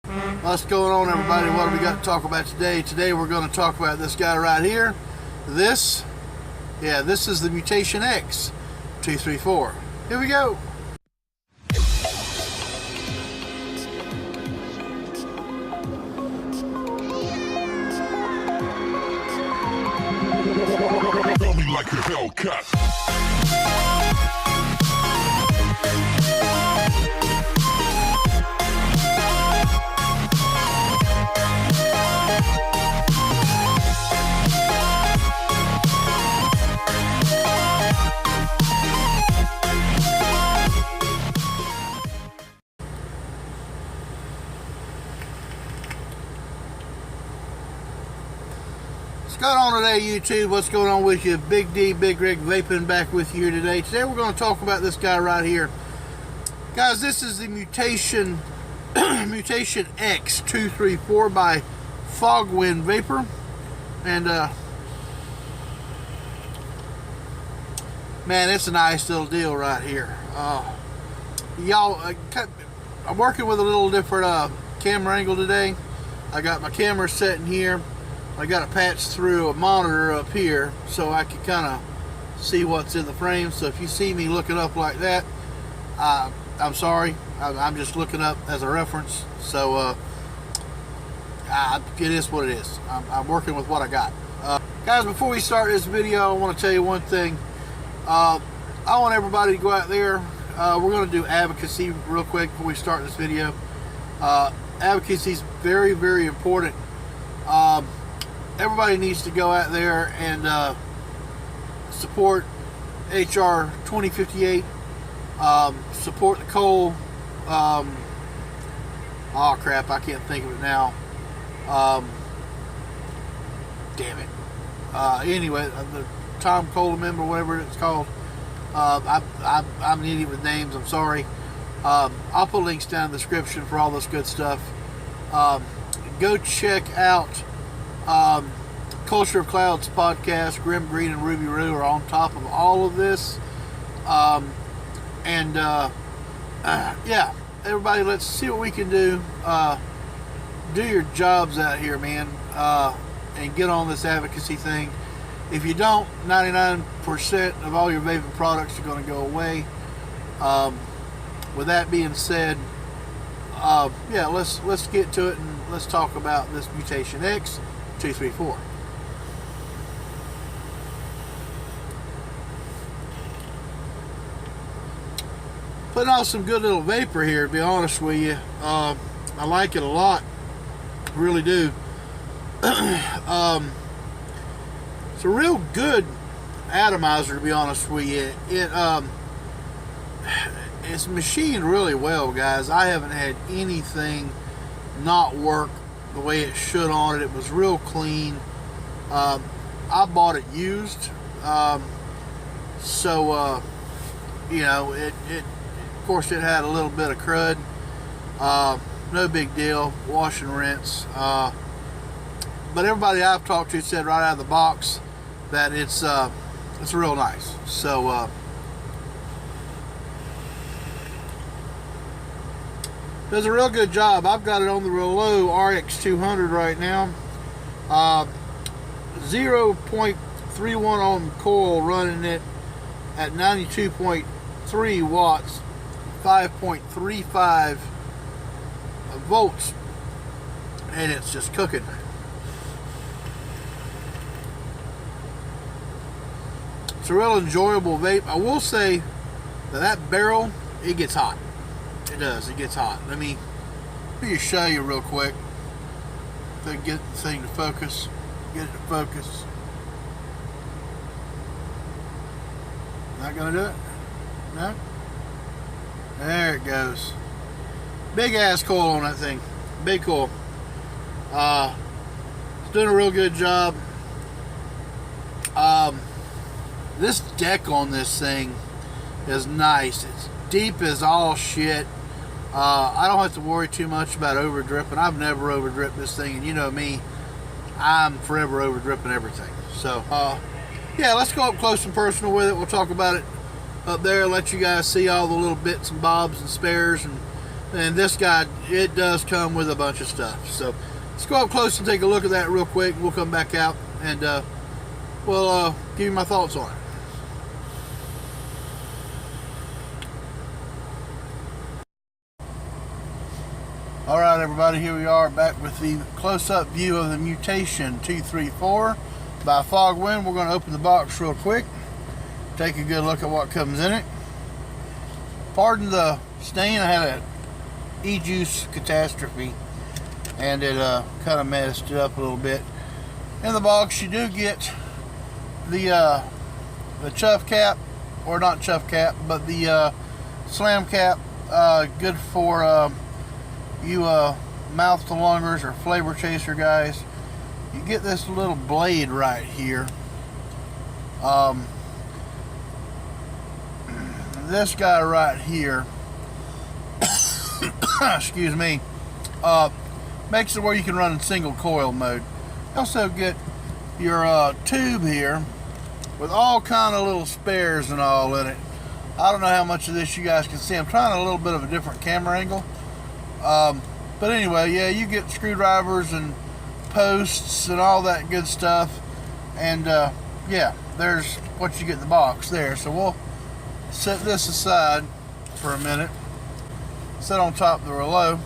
What's going on, everybody? What have we got to talk about today? Today we're going to talk about this guy right here. This is the Mutation X 234. Here we go. Tell me like a Hellcat. What's going on today, YouTube? What's going on with you? Big D, Big Rig Vaping back with you today. Today we're going to talk about this guy right here. Guys, this is the Mutation X 234 by Fogwind Vapor. And, man, it's a nice little deal right here. Y'all, I'm working with a little different camera angle today. I got my camera set in here. I got to patch through a monitor up here so I can kind of see what's in the frame. So if you see me looking up like that, I'm sorry. I'm just looking up as a reference. So it is what it is. I'm working with what I got. Guys, before we start this video, I want to tell you one thing. I want everybody to go out there. We're going to do advocacy real quick before we start this video. Advocacy is very, very important. Everybody needs to go out there and support HR 2058. Support the coal. Oh crap! I can't think of it now. Damn it. Anyway, the Tom Cole Amendment, whatever it's called. I'm an idiot with names. I'm sorry. I'll put links down in the description for all this good stuff. Go check out Culture of Clouds podcast. Grim Green and Ruby Roo are on top of all of this. Yeah, everybody, let's see what we can do. Do your jobs out here, man, and get on this advocacy thing. If you don't, 99% of all your vaping products are going to go away. With that being said, yeah, let's get to it and let's talk about this Mutation X 234. Putting out some good little vapor here, to be honest with you. I like it a lot, really do. It's a real good atomizer, to be honest with you. It's machined really well, guys. I haven't had anything not work the way it should on it. It was real clean. I bought it used, so you know, it of course it had a little bit of crud. No big deal. Wash and rinse. But everybody I've talked to said right out of the box that it's real nice. So does a real good job. I've got it on the real low RX200 right now. 0.31 ohm coil, running it at 92.3 watts, 5.35 volts, and it's just cooking. It's a real enjoyable vape. I will say that barrel, it gets hot. It does. It gets hot. Let me just show you real quick. If I can get the thing to focus. Get it to focus. Not gonna do it? No? There it goes. Big ass coil on that thing. Big coil. It's doing a real good job. This deck on this thing is nice. It's deep as all shit. I don't have to worry too much about over dripping. I've never over dripped this thing, and you know me, I'm forever over dripping everything. So yeah, let's go up close and personal with it. We'll talk about it up there, let you guys see all the little bits and bobs and spares and And this guy, it does come with a bunch of stuff. So let's go up close and take a look at that real quick. We'll come back out and we'll give you my thoughts on it. All right, everybody, here we are back with the close-up view of the Mutation 234 by Fogwind. We're going to open the box real quick, take a good look at what comes in it. Pardon the stain, I had a e-juice catastrophe and it kind of messed it up a little bit. In the box you do get the chuff cap, or not chuff cap, but the slam cap, good for you mouth to lungers or flavor chaser guys. You get this little blade right here. This guy right here excuse me, makes it where you can run in single coil mode. You also get your tube here with all kind of little spares and all in it. I don't know how much of this you guys can see. I'm trying a little bit of a different camera angle. But anyway, yeah, you get screwdrivers and posts and all that good stuff. And yeah, there's what you get in the box there. So we'll set this aside for a minute. Set on top of the rouleau.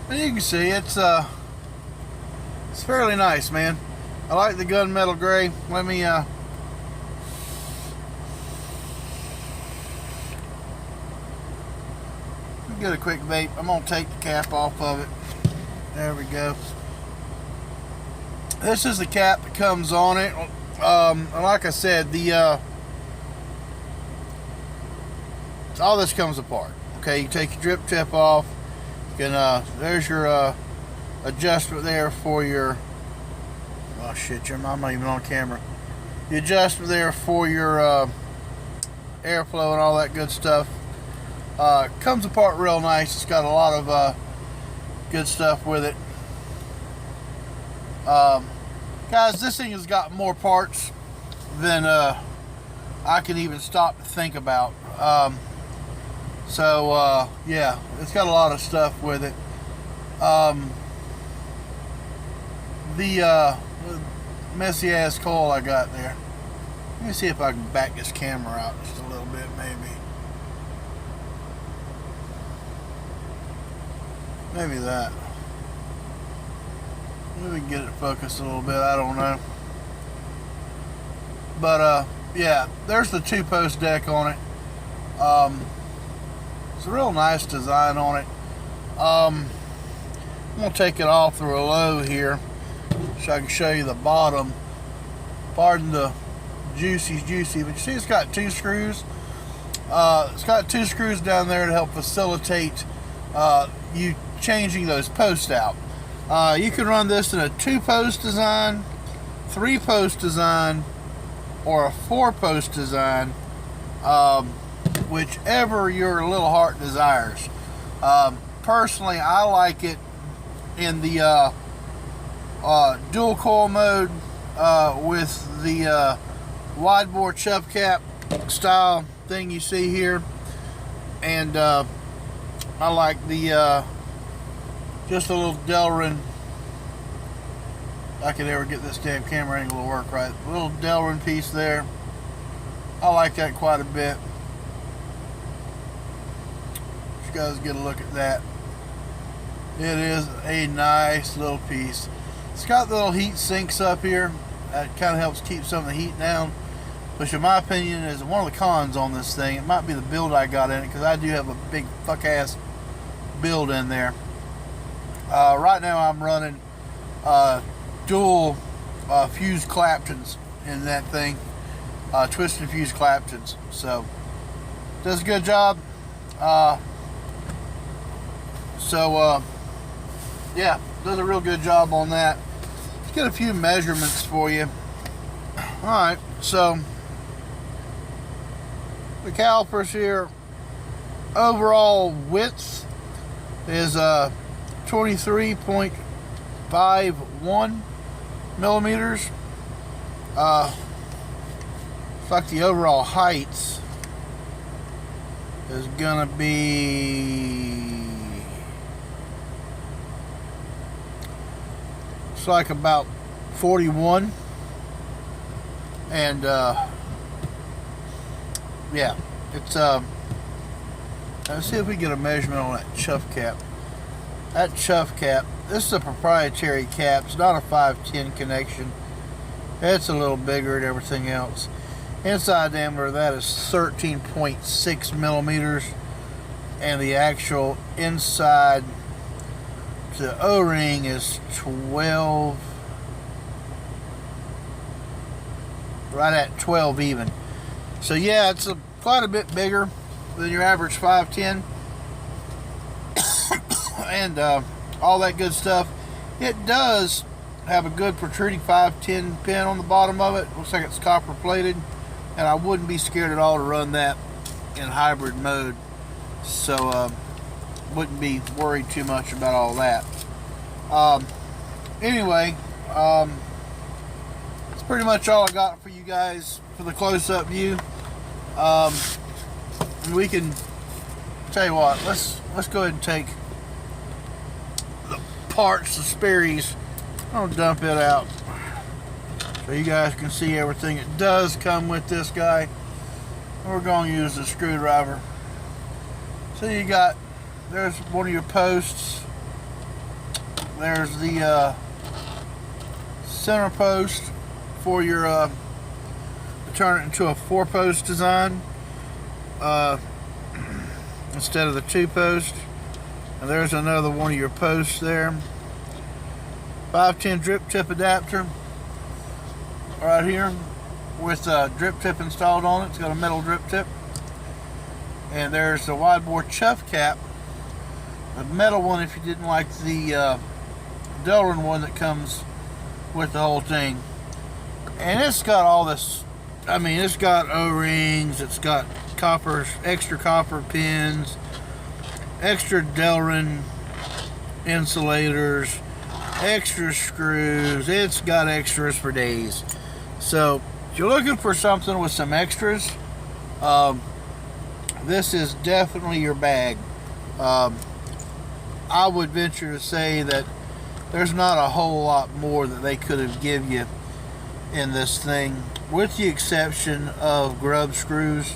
And you can see it's fairly nice, man. I like the gunmetal gray. Let me get a quick vape. I'm gonna take the cap off of it. There we go. This is the cap that comes on it. Like I said, the all this comes apart. Okay, you take your drip tip off. You can there's your adjustment there for your, oh shit, I'm not even on camera. The adjustment there for your airflow and all that good stuff. Comes apart real nice. It's got a lot of good stuff with it. Guys, this thing has got more parts than I can even stop to think about. So yeah, it's got a lot of stuff with it. The messy ass coil I got there. Let me see if I can back this camera out just a little bit, maybe that. Maybe we can get it focused a little bit, I don't know. But yeah, there's the 2-post deck on it. It's a real nice design on it. I'm gonna take it off the rouleau here so I can show you the bottom. Pardon the juicy, but you see it's got 2 screws. It's got 2 screws down there to help facilitate you changing those posts out. You can run this in a 2-post design, 3-post design, or a 4-post design, whichever your little heart desires. Personally, I like it in the dual coil mode with the wide bore chuff cap style thing you see here, and I like the just a little Delrin. I could ever get this damn camera angle to work right. A little Delrin piece there. I like that quite a bit. You guys get a look at that. It is a nice little piece. It's got the little heat sinks up here. That kind of helps keep some of the heat down, which in my opinion is one of the cons on this thing. It might be the build I got in it, because I do have a big fuck ass build in there. Right now I'm running dual fused Claptons in that thing, twisted fused Claptons. So does a good job. Yeah, does a real good job on that. Let's get a few measurements for you. Alright, so the calipers here, overall width is 23.51 millimeters. Like the overall height is gonna be looks like about 41. And yeah, it's let's see if we get a measurement on that chuff cap. That chuff cap, this is a proprietary cap. It's not a 510 connection. It's a little bigger than everything else. Inside diameter of that is 13.6 millimeters, and the actual inside to O-ring is 12, right at 12 even. So yeah, it's quite a bit bigger than your average 510, and all that good stuff. It does have a good protruding 510 pin on the bottom of it. Looks like it's copper plated, and I wouldn't be scared at all to run that in hybrid mode. So wouldn't be worried too much about all that. Anyway, that's pretty much all I got for you guys for the close-up view. And we can tell you what, let's go ahead and take the parts, the Sperry's. I'll dump it out so you guys can see everything. It does come with this guy. We're going to use the screwdriver. So you got, there's one of your posts. There's the center post for your to turn it into a 4-post design instead of the 2-post. And there's another one of your posts there. 510 drip tip adapter right here with a drip tip installed on it. It's got a metal drip tip. And there's the wide bore chuff cap, the metal one if you didn't like the Delrin one that comes with the whole thing. And it's got all this, I mean, it's got O-rings, it's got copper, extra copper pins, extra Delrin insulators, extra screws. It's got extras for days. So if you're looking for something with some extras, this is definitely your bag. I would venture to say that there's not a whole lot more that they could have given you in this thing, with the exception of grub screws.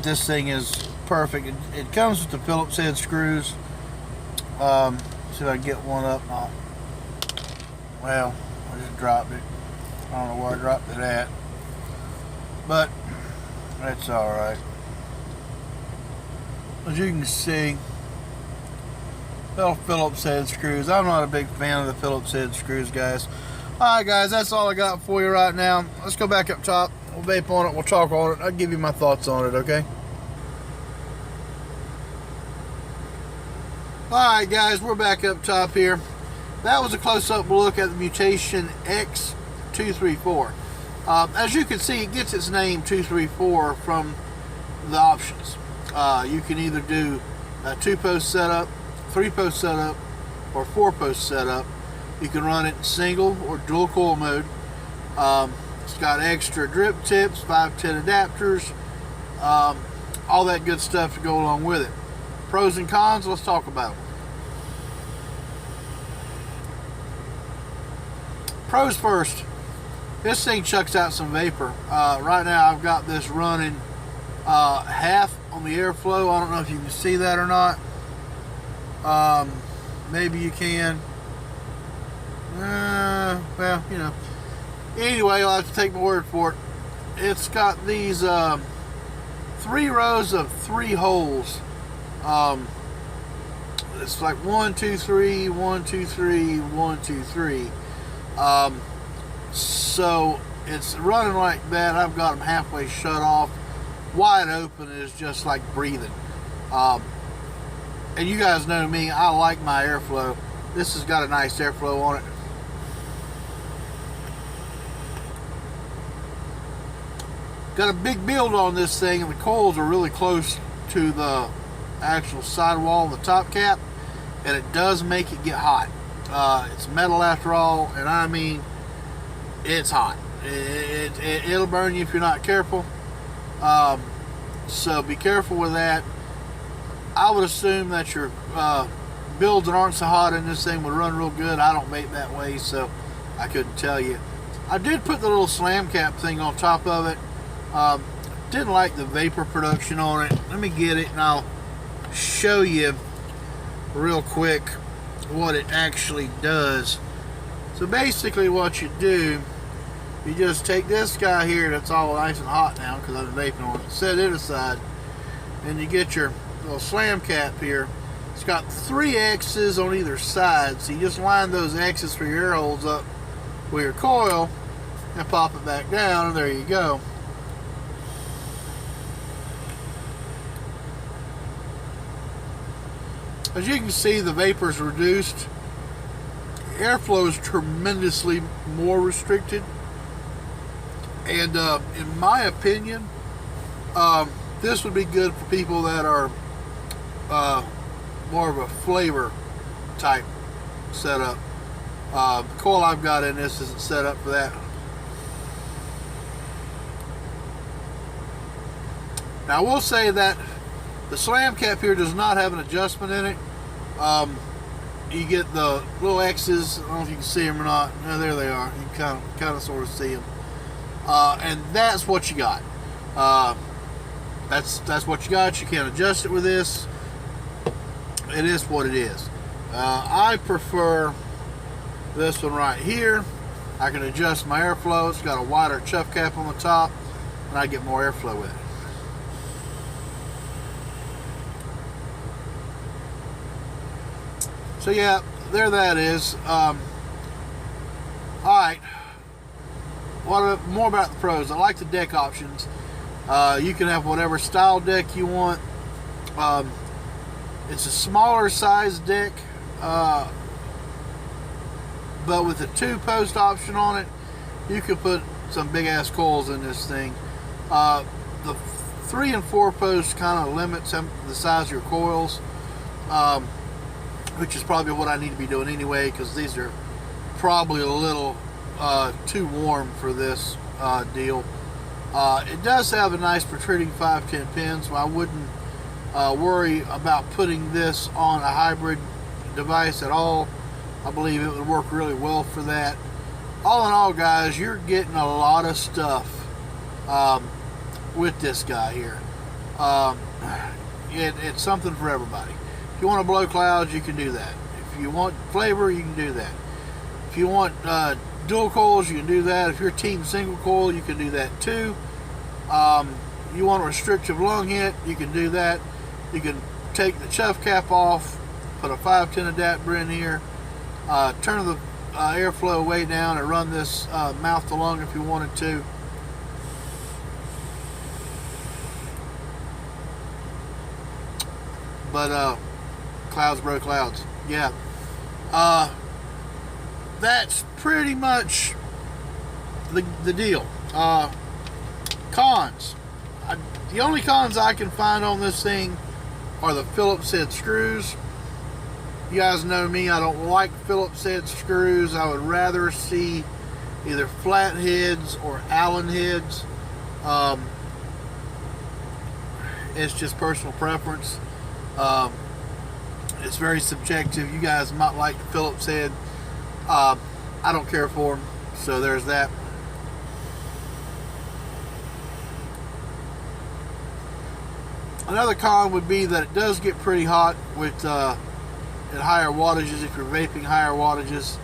This thing is perfect. It comes with the Phillips head screws. See if I can get one up. Well, I just dropped it. I don't know where I dropped it at, but that's alright. As you can see, little Phillips head screws. I'm not a big fan of the Phillips head screws, guys. Alright guys, that's all I got for you right now. Let's go back up top. We'll vape on it, we'll talk on it. I'll give you my thoughts on it, okay? Alright guys, we're back up top here. That was a close-up look at the Mutation X234. As you can see, it gets its name 234 from the options. You can either do a 2-post setup, 3-post setup, or 4-post setup. You can run it in single or dual coil mode. It's got extra drip tips, 510 adapters, all that good stuff to go along with it. Pros and cons, let's talk about them. Pros first. This thing chucks out some vapor. Right now I've got this running half on the airflow. I don't know if you can see that or not. Maybe you can. Well, you know. Anyway, I'll have to take my word for it. It's got these 3 rows of 3 holes. It's like 1, 2, 3, 1, 2, 3, 1, 2, 3. So it's running like that. I've got them halfway shut off. Wide open is just like breathing. And you guys know me, I like my airflow. This has got a nice airflow on it. Got a big build on this thing, and the coils are really close to the actual sidewall of the top cap, and it does make it get hot. It's metal after all, and I mean, it's hot. It'll burn you if you're not careful. So be careful with that. I would assume that your builds that aren't so hot in this thing would run real good. I don't vape that way, so I couldn't tell you. I did put the little slam cap thing on top of it. Didn't like the vapor production on it. Let me get it and I'll show you real quick what it actually does. So basically what you do, you just take this guy here that's all nice and hot now because I've been vaping on it, set it aside, and you get your little slam cap here. It's got 3 X's on either side, so you just line those X's for your air holes up with your coil and pop it back down, and there you go. As you can see, the vapor's reduced. Airflow is tremendously more restricted, and in my opinion, this would be good for people that are more of a flavor type setup. The coil I've got in this isn't set up for that. Now I will say that the slam cap here does not have an adjustment in it. You get the little X's. I don't know if you can see them or not. No, there they are. You can kind of sort of see them. And that's what you got. That's what you got. You can't adjust it with this. It is what it is. I prefer this one right here. I can adjust my airflow. It's got a wider chuff cap on the top, and I get more airflow with it. So yeah, there that is. Alright, what more about the pros? I like the deck options. You can have whatever style deck you want. It's a smaller size deck, but with the 2-post option on it, you can put some big ass coils in this thing. The 3 and 4 posts kind of limits the size of your coils, which is probably what I need to be doing anyway, because these are probably a little too warm for this deal. It does have a nice protruding 510 pin, so I wouldn't worry about putting this on a hybrid device at all. I believe it would work really well for that. All in all, guys, you're getting a lot of stuff with this guy here. It's something for everybody. If you want to blow clouds, you can do that. If you want flavor, you can do that. If you want dual coils, you can do that. If you're team single coil, you can do that too. You want a restrictive lung hit, you can do that. You can take the chuff cap off, put a 510 adapter in here, turn the airflow way down and run this mouth to lung if you wanted to. But clouds bro clouds, yeah. That's pretty much the deal. Cons. The only cons I can find on this thing are the Phillips head screws. You guys know me, I don't like Phillips head screws. I would rather see either flat heads or Allen heads. It's just personal preference. It's very subjective. You guys might like the Phillips head. I don't care for them, so there's that. Another con would be that it does get pretty hot with at higher wattages. If you're vaping higher wattages,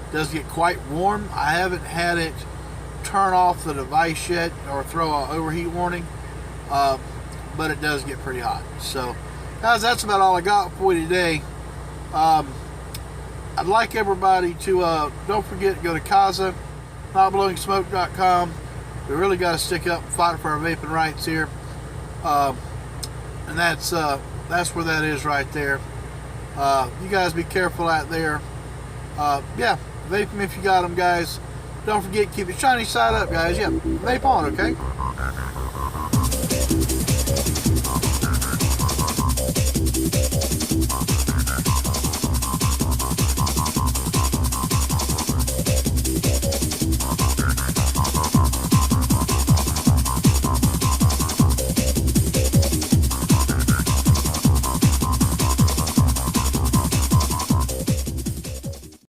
it does get quite warm. I haven't had it turn off the device yet or throw an overheat warning, but it does get pretty hot. So guys, that's about all I got for you today. I'd like everybody to don't forget to go to Kaza, notblowingsmoke.com. We really got to stick up and fight for our vaping rights here. And that's where that is right there. You guys be careful out there. Yeah, vape them if you got them, guys. Don't forget, keep your shiny side up, guys. Yeah, vape on, okay?